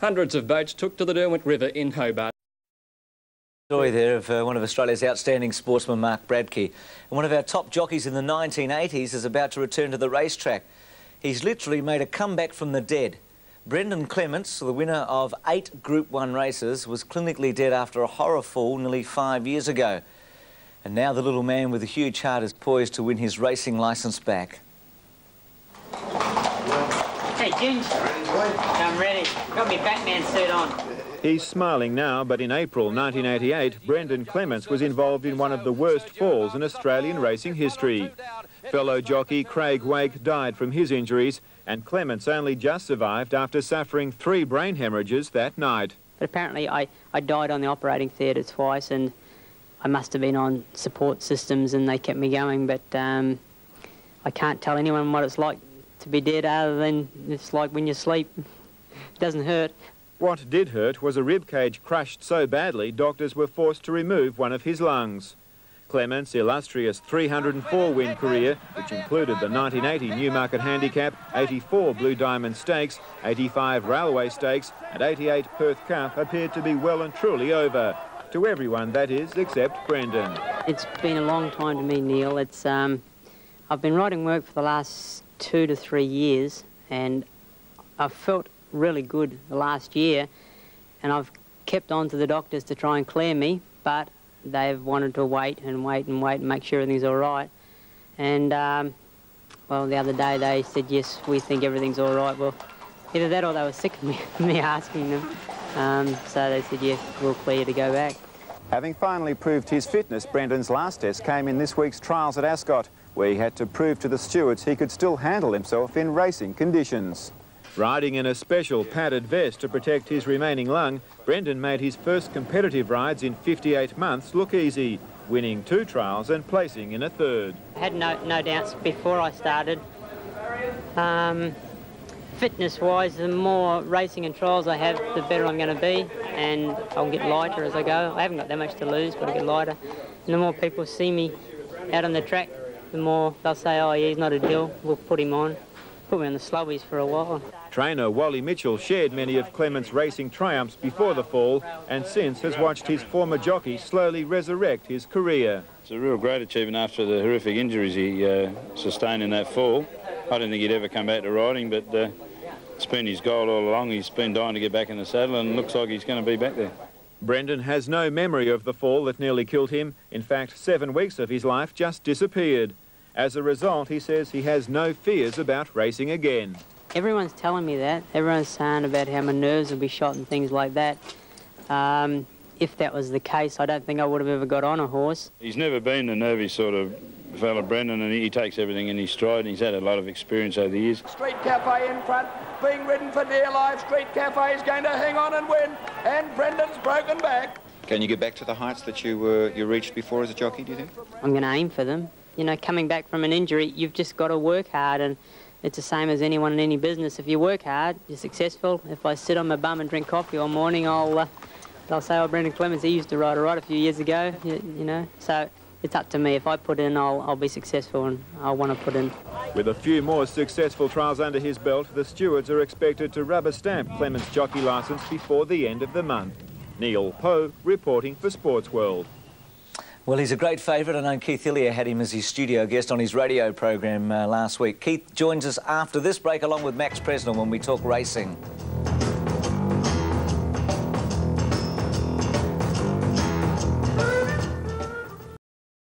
Hundreds of boats took to the Derwent River in Hobart. Story there of one of Australia's outstanding sportsmen, Mark Bradke. And one of our top jockeys in the 1980s is about to return to the racetrack. He's literally made a comeback from the dead. Brendan Clements, the winner of 8 Group 1 races, was clinically dead after a horror fall nearly 5 years ago. And now the little man with a huge heart is poised to win his racing licence back. Hey, Ginge. I'm ready. Got me Batman suit on. He's smiling now, but in April 1988, Brendan Clements was involved in one of the worst falls in Australian racing history. Fellow jockey Craig Wake died from his injuries, and Clements only just survived after suffering 3 brain hemorrhages that night. But apparently I died on the operating theatre twice, and I must have been on support systems and they kept me going, but I can't tell anyone what it's like to be dead other than it's like when you sleep. It doesn't hurt. What did hurt was a rib cage crushed so badly doctors were forced to remove one of his lungs. Clements' illustrious 304-win career, which included the 1980 Newmarket Handicap, 84 Blue Diamond Stakes, 85 Railway Stakes and 88 Perth Cup, appeared to be well and truly over. To everyone, that is, except Brendan. It's been a long time to me, Neil. It's I've been writing work for the last 2 to 3 years, and I've felt really good the last year, and I've kept on to the doctors to try and clear me, but they've wanted to wait and wait and wait and make sure everything's all right. And, well, the other day they said, yes, we think everything's all right. Well, either that or they were sick of me asking them. So they said, yes, we'll clear you to go back. Having finally proved his fitness, Brendan's last test came in this week's trials at Ascot, where he had to prove to the stewards he could still handle himself in racing conditions. Riding in a special padded vest to protect his remaining lung, Brendan made his first competitive rides in 58 months look easy, winning 2 trials and placing in a 3rd. I had no doubts before I started. Fitness-wise, the more racing and trials I have, the better I'm going to be, and I'll get lighter as I go. I haven't got that much to lose, but I'll get lighter. And the more people see me out on the track, the more they'll say, oh, yeah, he's not a deal, we'll put him on. Put me on the slubbies for a while. Trainer Wally Mitchell shared many of Clements' racing triumphs before the fall, and since has watched his former jockey slowly resurrect his career. It's a real great achievement after the horrific injuries he sustained in that fall. I didn't think he'd ever come back to riding, but it's been his goal all along. He's been dying to get back in the saddle, and looks like he's going to be back there. Brendan has no memory of the fall that nearly killed him. In fact, 7 weeks of his life just disappeared. As a result, he says he has no fears about racing again. Everyone's telling me that. Everyone's saying about how my nerves will be shot and things like that. If that was the case, I don't think I would have ever got on a horse. He's never been a nervy sort of fella, Brendan, and he takes everything in his stride, and he's had a lot of experience over the years. Street Cafe in front, being ridden for dear life. Street Cafe is going to hang on and win, and Brendan's broken back. Can you get back to the heights that you reached before as a jockey, do you think? I'm going to aim for them. You know, coming back from an injury, you've just got to work hard, and it's the same as anyone in any business. If you work hard, you're successful. If I sit on my bum and drink coffee all morning, they'll say, oh, Brendan Clements, he used to ride a ride a few years ago, you know. So it's up to me. If I put in, I'll be successful, and I want to put in. With a few more successful trials under his belt, the stewards are expected to rubber stamp Clements' jockey licence before the end of the month. Neil Poe reporting for Sports World. Well, he's a great favourite. I know Keith Hillier had him as his studio guest on his radio program last week. Keith joins us after this break along with Max Presnell when we talk racing.